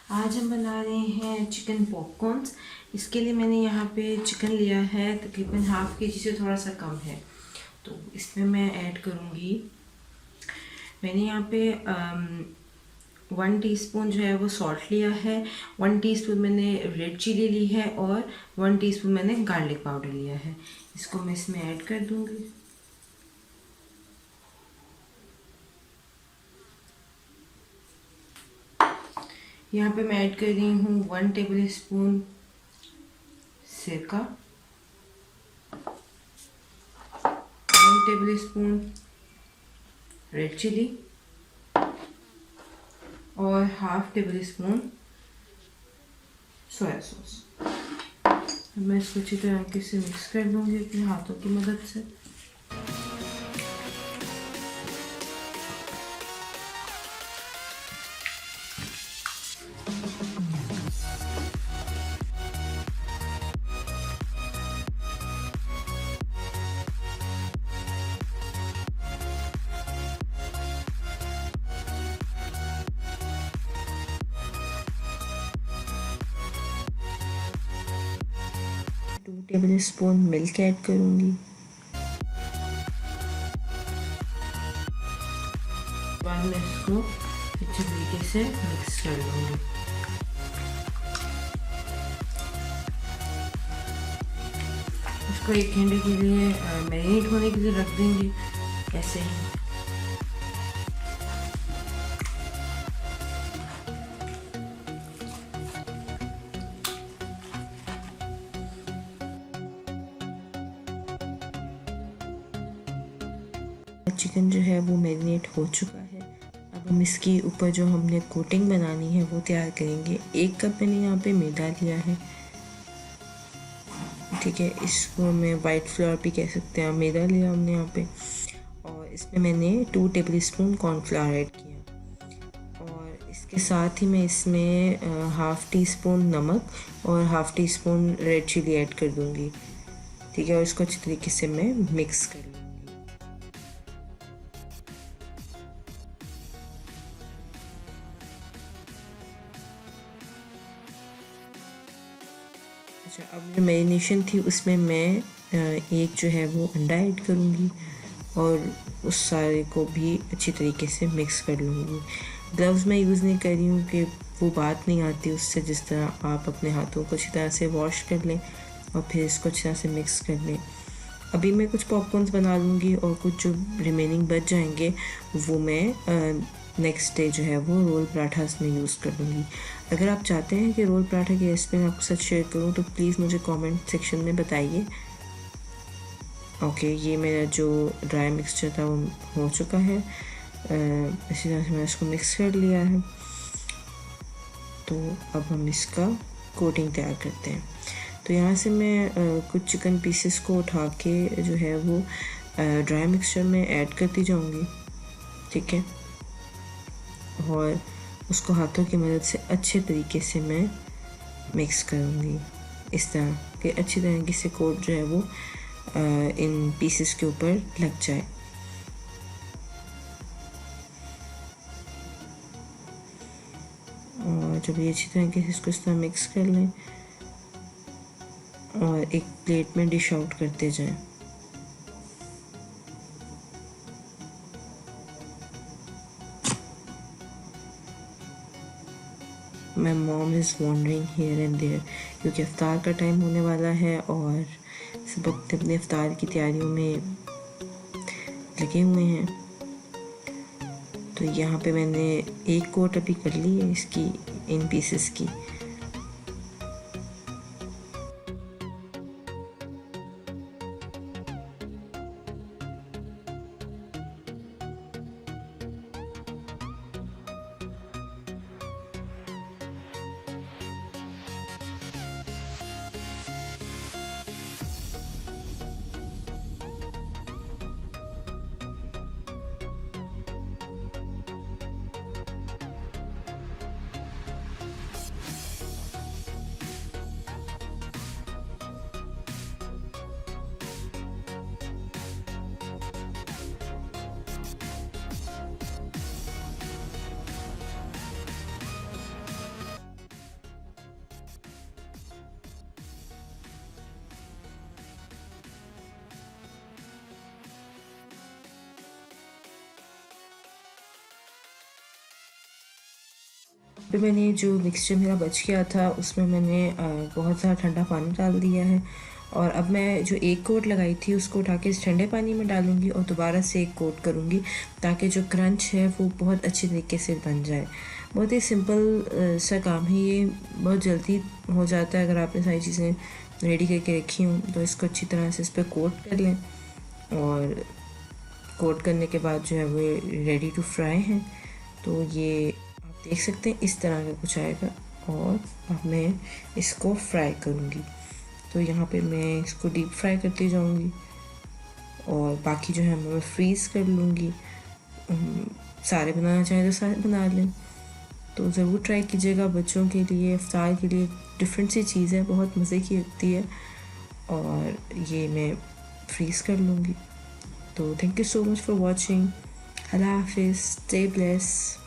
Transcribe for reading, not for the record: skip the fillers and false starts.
आज हम बना रहे हैं चिकन पॉपकॉर्न्स। इसके लिए मैंने यहाँ पे चिकन लिया है, तकरीबन हाफ केजी से थोड़ा सा कम है। तो इसमें मैं ऐड करूँगी, मैंने यहाँ पे 1 टीस्पून जो है वो सॉल्ट लिया है, 1 टीस्पून मैंने रेड चिली ली है और 1 टीस्पून मैंने गार्लिक पाउडर लिया है। इसको मैं इसमें ऐड कर दूँगी। यहाँ पे मैं ऐड कर रही हूँ 1 टेबल स्पून सिरका, 1 टेबल स्पून रेड चिली और half table spoon soya sauce. मैं इसको अच्छी तरह से मिक्स कर दूँगी अपने हाथों की मदद से। टेबल स्पून मिल्क ऐड करूँगी। बाद में इसको अच्छे तरीके से मिक्स कर लूँगी। इसको 1 घंटे के लिए मैरिनेट होने के लिए रख देंगे ऐसे ही। चिकन जो है वो मैरिनेट हो चुका है। अब हम इसके ऊपर जो हमने कोटिंग बनानी है वो तैयार करेंगे। 1 कप मैंने यहाँ पे मैदा लिया है, ठीक है। इसको मैं वाइट फ्लोर भी कह सकते हैं। मैदा लिया हमने यहाँ पे और इसमें मैंने 2 टेबल स्पून कॉर्नफ्लावर ऐड किया और इसके साथ ही मैं इसमें हाफ़ टी स्पून नमक और half teaspoon red chilli add कर दूँगी, ठीक है। और इसको अच्छी तरीके से मैं मिक्स कर लूँगी। अच्छा, अब जो मैरिनेशन थी उसमें मैं एक जो है वो अंडा ऐड करूँगी और उस सारे को भी अच्छी तरीके से मिक्स कर लूँगी। ग्लव्स मैं यूज़ नहीं कर रही हूँ कि वो बात नहीं आती उससे। जिस तरह आप अपने हाथों को अच्छी तरह से वॉश कर लें और फिर इसको अच्छी तरह से मिक्स कर लें। अभी मैं कुछ पॉपकॉर्न्स बना लूँगी और कुछ जो रिमेनिंग बच जाएंगे वो मैं नेक्स्ट डे जो है वो रोल पराठास में यूज़ कर लूँगी। अगर आप चाहते हैं कि रोल पराठा की रेसिपी मैं आपके साथ शेयर करूँ तो प्लीज़ मुझे कमेंट सेक्शन में बताइए। ओके, ये मेरा जो ड्राई मिक्सचर था वो हो चुका है। इसी तरह से मैंने इसको मिक्स कर लिया है। तो अब हम इसका कोटिंग तैयार करते हैं। तो यहाँ से मैं कुछ चिकन पीसेस को उठा के जो है वो ड्राई मिक्सचर में ऐड करती जाऊँगी, ठीक है। और उसको हाथों की मदद से अच्छे तरीके से मैं मिक्स करूँगी, इस तरह कि अच्छी तरीके से कोट जो है वो इन पीसेस के ऊपर लग जाए। और जब ये अच्छी तरीके से इसको इस तरह मिक्स कर लें और एक प्लेट में डिश आउट करते जाएं। My mom is wondering here and there, क्योंकि इफ्तार का टाइम होने वाला है और सब अपने इफ्तार की तैयारियों में लगे हुए हैं। तो यहाँ पे मैंने एक कोट अभी कर ली है इसकी, इन पीसेस की। पे मैंने जो मिक्सचर मेरा बच गया था उसमें मैंने बहुत ज़्यादा ठंडा पानी डाल दिया है, और अब मैं जो एक कोट लगाई थी उसको उठा के इस ठंडे पानी में डालूँगी और दोबारा से एक कोट करूँगी, ताकि जो क्रंच है वो बहुत अच्छी तरीके से बन जाए। बहुत ही सिंपल सा काम है ये, बहुत जल्दी हो जाता है। अगर आपने सारी चीज़ें रेडी करके रखी हूँ तो इसको अच्छी तरह से इस पर कोट कर लें, और कोट करने के बाद जो है वो रेडी टू फ्राई है। तो ये आप देख सकते हैं इस तरह का कुछ आएगा, और अब मैं इसको फ्राई करूँगी। तो यहाँ पे मैं इसको डीप फ्राई करती जाऊँगी, और बाकी जो है मैं फ्रीज़ कर लूँगी। सारे बनाना चाहें तो सारे बना लें। तो ज़रूर ट्राई कीजिएगा, बच्चों के लिए इफ्तार के लिए डिफरेंट सी चीज़ है, बहुत मज़े की लगती है। और ये मैं फ्रीज़ कर लूँगी। तो thank you so much for watching. अल्लाह हाफिज़, स्टे ब्लेस।